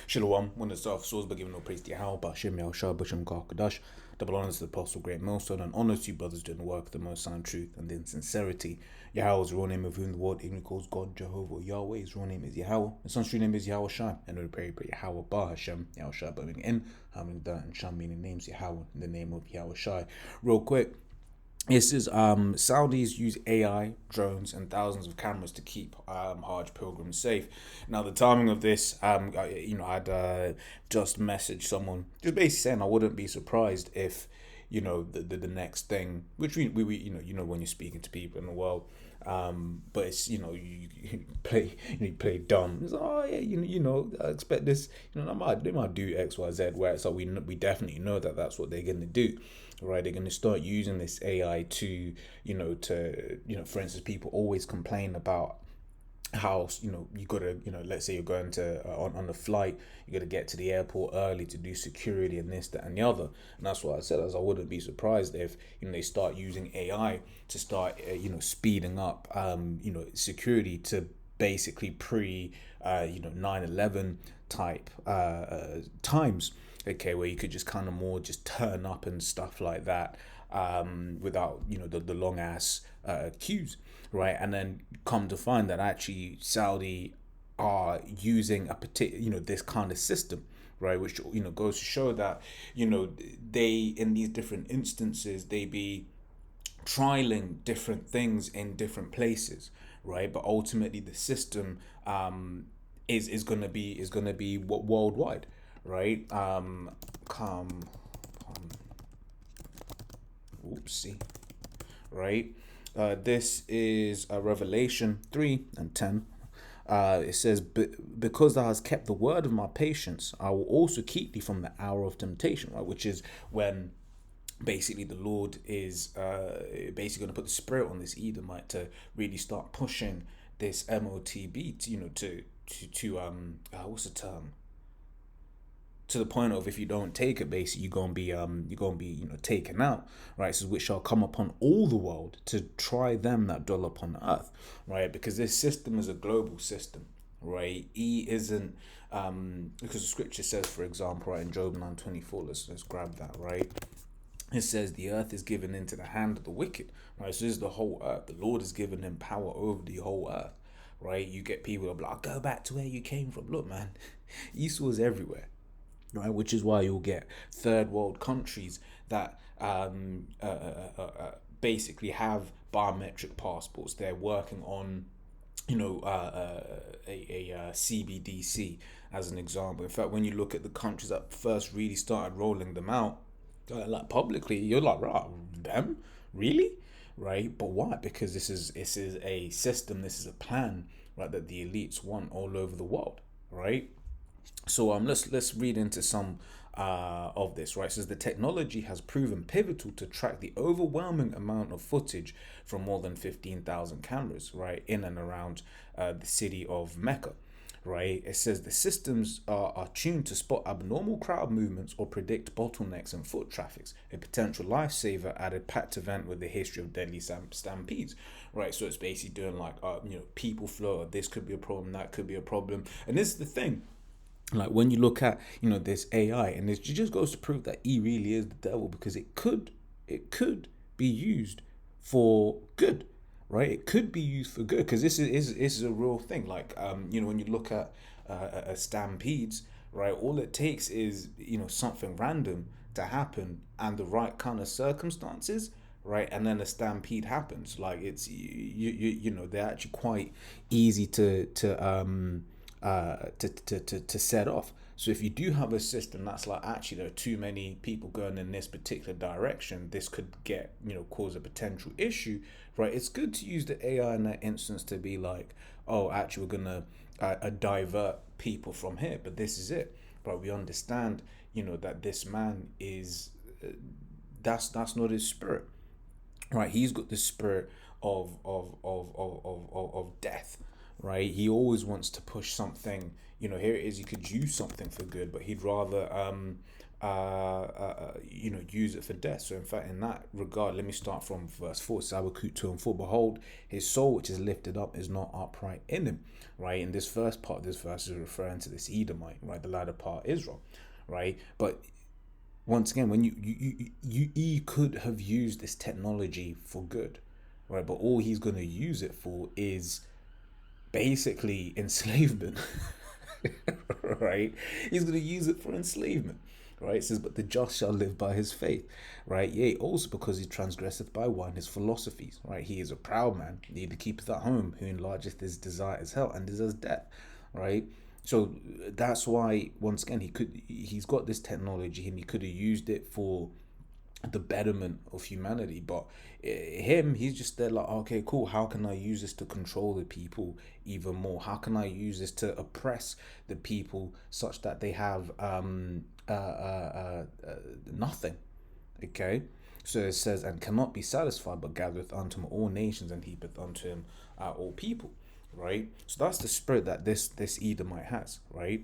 Shalom, when the South Souls by giving no praise to Yahweh, Bashem, Yahushua, Bashem, Kakadash, double honors to the Apostle, Great Millstone, and honors to you brothers doing the work of the Most High in truth and in sincerity. Yahweh's real name of whom the world even calls God, Jehovah, Yahweh. His real name is Yahweh. His son's true name is Yahweh Shai, and we pray, but Yahweh, Ba Hashem, Yahushua, but meaning in, having done, and Sham meaning names Yahweh, in the name of Yahweh Shai. Real quick. This is Saudis use AI, drones, and thousands of cameras to keep Hajj pilgrims safe. Now, the timing of this, I'd just messaged someone just basically saying I wouldn't be surprised if, the next thing, which we when you're speaking to people in the world, but it's you play dumb. It's like, oh yeah, I expect this. They might do X, Y, Z. Where it's like we definitely know that that's what they're gonna do. Right, they're going to start using this AI to, for instance, people always complain about how, you got to, let's say you're going to, on a flight, you got to get to the airport early to do security and this, that, and the other. And that's what I said, as I wouldn't be surprised if, they start using AI to start, speeding up, security to basically 9/11 type times. Okay, where you could just kind of more just turn up and stuff like that, without the long ass queues, right? And then come to find that actually Saudi are using a particular this kind of system, right? Which goes to show that they, in these different instances, they be trialing different things in different places, right? But ultimately the system is gonna be worldwide. Right, oopsie. Right, this is Revelation 3:10. It says, because thou hast kept the word of my patience, I will also keep thee from the hour of temptation. Right, which is when basically the Lord is basically going to put the spirit on this Edomite to really start pushing this MOTB, to what's the term? To the point of, if you don't take it, basically you're gonna be taken out, right? So which shall come upon all the world to try them that dwell upon the earth, right? Because this system is a global system, right? Isn't because the scripture says, for example, right, in Job 9:24, let's grab that, right? It says the earth is given into the hand of the wicked, right? So this is the whole earth. The Lord has given him power over the whole earth, right? You get people who are like, go back to where you came from. Look, man, Esau is everywhere. Right, which is why you'll get third world countries that basically have biometric passports. They're working on, a CBDC as an example. In fact, when you look at the countries that first really started rolling them out, like publicly, you're like, right, them really, right? But why? Because this is a system, this is a plan, right, that the elites want all over the world, right? So let's read into some of this, right? It says the technology has proven pivotal to track the overwhelming amount of footage from more than 15,000 cameras, right, in and around the city of Mecca, right? It says the systems are tuned to spot abnormal crowd movements or predict bottlenecks in foot traffics, a potential lifesaver at a packed event with a history of deadly stampedes, right? So it's basically doing like, people flow, this could be a problem, that could be a problem. And this is the thing. Like when you look at this AI, and it just goes to prove that he really is the devil, because it could be used for good, right? It could be used for good, because this is a real thing. Like when you look at stampedes, right? All it takes is something random to happen and the right kind of circumstances, right? And then a stampede happens. Like it's they're actually quite easy to set off. So if you do have a system that's like, actually there are too many people going in this particular direction, this could get cause a potential issue, right? It's good to use the AI in that instance to be like, oh, actually we're gonna divert people from here, but this is it, right? We understand that this man is that's not his spirit, right? He's got the spirit of death, right? He always wants to push something. Here it is. He could use something for good, but he'd rather use it for death. So in fact, in that regard, let me start from verse 4. Habakkuk 2 and 4. Behold, his soul which is lifted up is not upright in him. Right? In this first part, this verse is referring to this Edomite, right? The latter part, Israel, right? But once again, when he could have used this technology for good, right? But all he's going to use it for is basically enslavement. Right? He's going to use it for enslavement. Right? It says, but the just shall live by his faith. Right? Yea, also because he transgresseth by one his philosophies. Right? He is a proud man, neither keepeth at home, who enlargeth his desire as hell, and desires death. Right? So that's why, once again, he's got this technology and he could have used it for the betterment of humanity. But he's just there like, okay, cool, how can I use this to control the people even more? How can I use this to oppress the people such that they have nothing? Okay, so it says, and cannot be satisfied, but gathereth unto him all nations, and heapeth unto him all people. Right, so that's the spirit that this Edomite has. Right,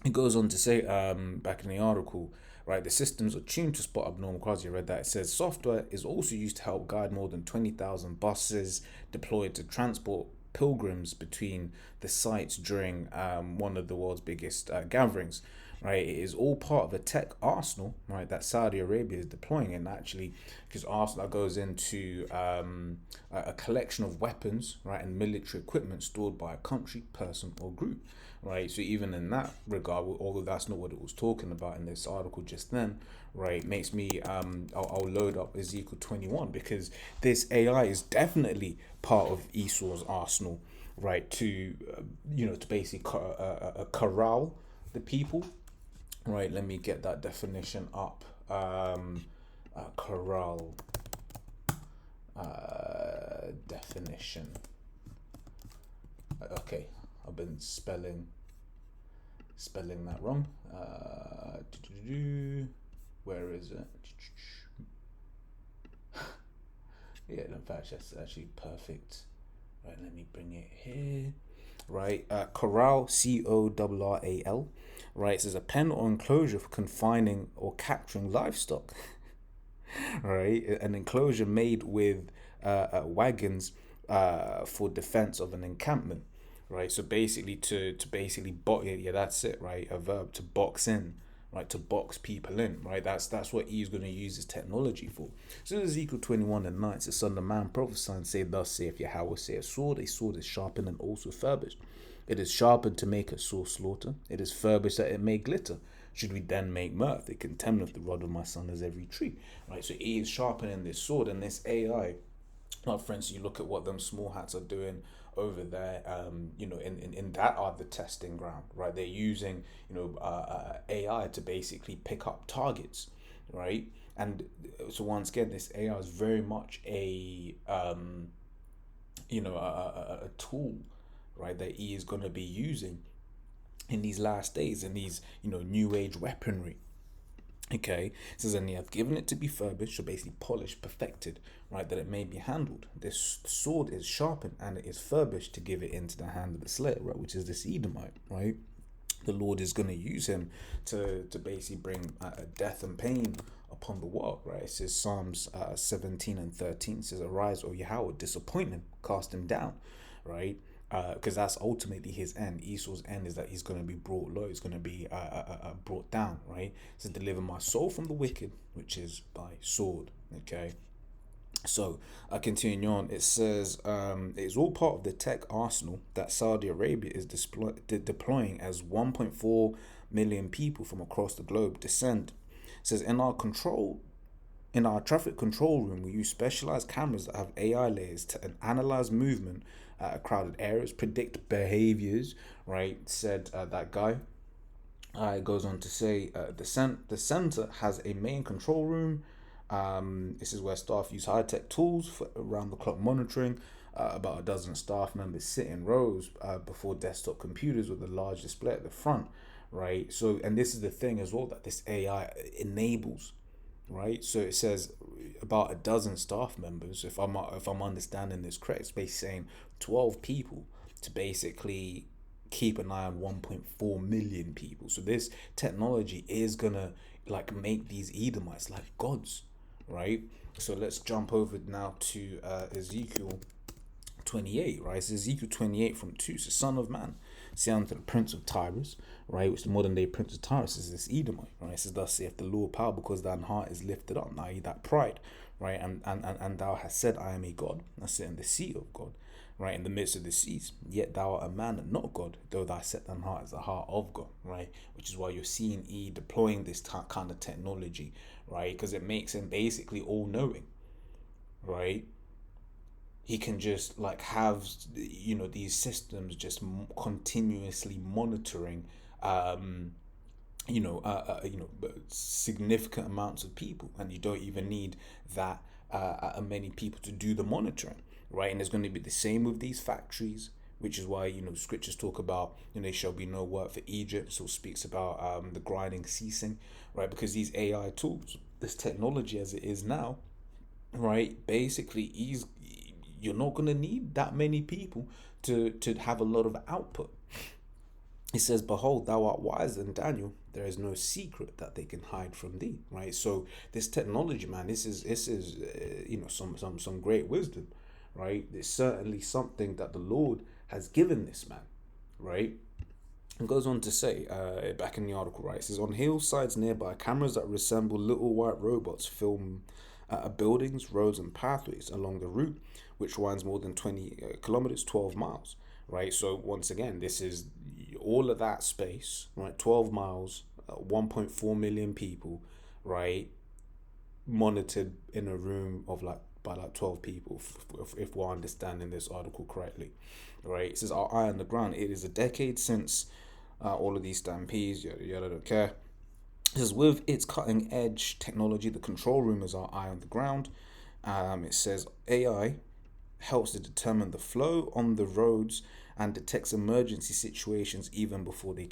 it goes on to say, back in the article, right, the systems are tuned to spot abnormal crowds. You read that. It says software is also used to help guide more than 20,000 buses deployed to transport pilgrims between the sites during one of the world's biggest gatherings. Right, it is all part of a tech arsenal, right, that Saudi Arabia is deploying, and actually, because arsenal goes into a collection of weapons, right, and military equipment stored by a country, person, or group. Right, so even in that regard, although that's not what it was talking about in this article just then, right, makes me I'll load up Ezekiel 21, because this AI is definitely part of Esau's arsenal, right, to to basically corral the people. Right, let me get that definition up. Corral definition. Okay, I've been spelling that wrong. Where is it? Yeah, in fact, that's actually perfect. Right, let me bring it here. Right, corral, CORRAL. Right, it says a pen or enclosure for confining or capturing livestock. Right, an enclosure made with wagons for defense of an encampment. Right, so basically to basically box, yeah, that's it. Right, a verb, to box in, right, to box people in. Right, that's what he's going to use his technology for. So Ezekiel 21 and 9 says, son of man, prophesy and say, thus saith Yahweh, say a sword is sharpened and also furbished. It is sharpened to make a sore slaughter. It is furbished that it may glitter. Should we then make mirth? The contempt of the rod of my son is every tree. Right, so he is sharpening this sword, and this AI, like for instance, you look at what them small hats are doing over there, in that are the testing ground, right? They're using, AI to basically pick up targets, right? And so once again, this AI is very much a tool, right, that he is going to be using in these last days, in these, new age weaponry. Okay, it says, and he hath given it to be furbished, so basically polished, perfected, right, that it may be handled. This sword is sharpened and it is furbished to give it into the hand of the slayer, right, which is this Edomite, right? The Lord is going to use him to basically bring death and pain upon the world, right? It says Psalms 17 and 13 says, arise, O Yahweh, disappoint him, cast him down, right? Because that's ultimately his end. Esau's end is that he's going to be brought low. He's going to be brought down, right? So deliver my soul from the wicked, which is by sword. Okay. So continuing on, it says it is all part of the tech arsenal that Saudi Arabia is deploying as 1.4 million people from across the globe descend. It says in our traffic control room, we use specialized cameras that have AI layers to analyze movement at crowded areas, predict behaviors, right? Said that guy. It goes on to say the center has a main control room. This is where staff use high-tech tools for around-the-clock monitoring. About a dozen staff members sit in rows before desktop computers with a large display at the front, right? So, and this is the thing as well that this AI enables, right? So it says about a dozen staff members. If I'm understanding this correct, it's basically saying 12 people to basically keep an eye on 1.4 million people. So this technology is gonna like make these Edomites like gods, right? So let's jump over now to Ezekiel 28, right? It's Ezekiel 28 from 2. So, Son of Man, say unto the prince of Tyrus, right? Which the modern day prince of Tyrus is this Edomite, right? It says, thus saith the Lord power, because thine heart is lifted up, i.e., that pride, right? And thou hast said, I am a God, I sit in the seat of God, right? In the midst of the seas, yet thou art a man and not God, though thou set thine heart as the heart of God, right? Which is why you're seeing E deploying this kind of technology, right? Because it makes him basically all knowing, right? He can just like have these systems just continuously monitoring significant amounts of people, and you don't even need that many people to do the monitoring, right? And it's going to be the same with these factories, which is why scriptures talk about there shall be no work for Egypt. So it speaks about the grinding ceasing, right? Because these AI tools, this technology as it is now, right, basically you're not going to need that many people to have a lot of output. It says, behold, thou art wiser than Daniel, there is no secret that they can hide from thee, right? So this technology, man, this is some great wisdom, right? It's certainly something that the Lord has given this man, right? And goes on to say, back in the article, right, it says, on hillsides nearby, cameras that resemble little white robots film buildings, roads, and pathways along the route, which winds more than 20 kilometers, 12 miles, right? So once again, this is all of that space, right? 12 miles, 1.4 million people, right? Monitored in a room of like by like 12 people, if we're understanding this article correctly, right? It says, our eye on the ground. It is a decade since all of these stampedes, yada yada, don't care. It says, with its cutting edge technology, the control room is our eye on the ground. It says AI helps to determine the flow on the roads and detects emergency situations even before they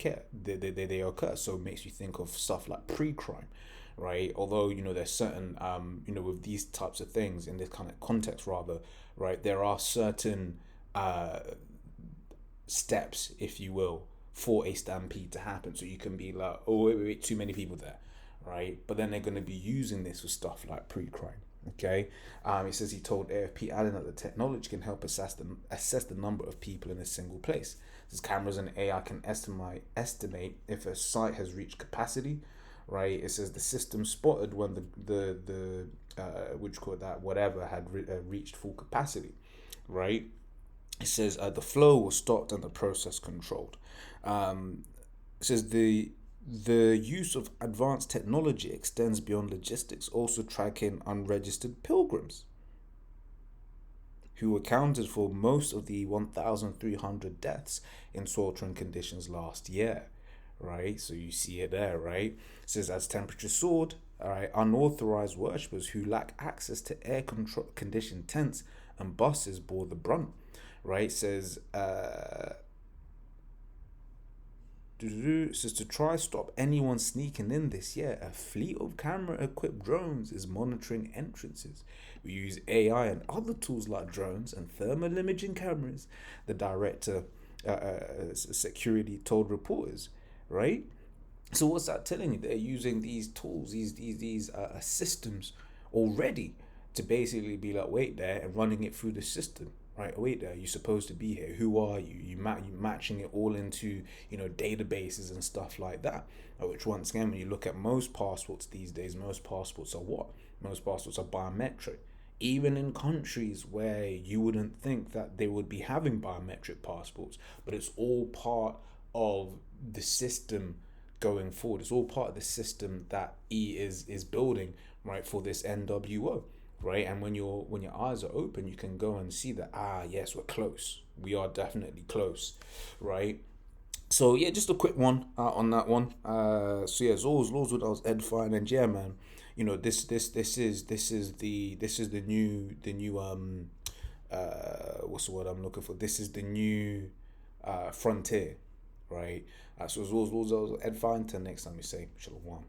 occur. So it makes you think of stuff like pre-crime, right? Although there's certain with these types of things in this kind of context, rather, right, there are certain steps, if you will, for a stampede to happen. So you can be like, oh wait, too many people there, right? But then they're going to be using this for stuff like pre-crime. Okay, it says he told AFP, adding that the technology can help assess the number of people in a single place. It says cameras and AI can estimate if a site has reached capacity, right? It says the system spotted when the which call that whatever had reached full capacity, right? It says the flow was stopped and the process controlled. It says the use of advanced technology extends beyond logistics, also tracking unregistered pilgrims, who accounted for most of the 1,300 deaths in sweltering conditions last year, right? So you see it there, right? It says, as temperature soared, all right, unauthorized worshippers who lack access to air conditioned tents and buses bore the brunt, right? It says, to try stop anyone sneaking in this year, a fleet of camera-equipped drones is monitoring entrances. We use AI and other tools like drones and thermal imaging cameras, the director security told reporters, right? So what's that telling you? They're using these tools, these systems already to basically be like, wait there, and running it through the system. Right, wait there, you're supposed to be here. Who are you? You matching it all into databases and stuff like that. Which once again, when you look at most passports these days, most passports are what? Most passports are biometric. Even in countries where you wouldn't think that they would be having biometric passports, but it's all part of the system going forward. It's all part of the system that E is building, right, for this NWO. Right, and when your eyes are open, you can go and see that, yes, we're close, we are definitely close, right? So yeah, just a quick one on that one. So yeah, as always, what I was edifying, and yeah, man, this is the new what's the word I'm looking for? This is the new frontier, right? So as always, I was edifying. Till next time, we say shalom.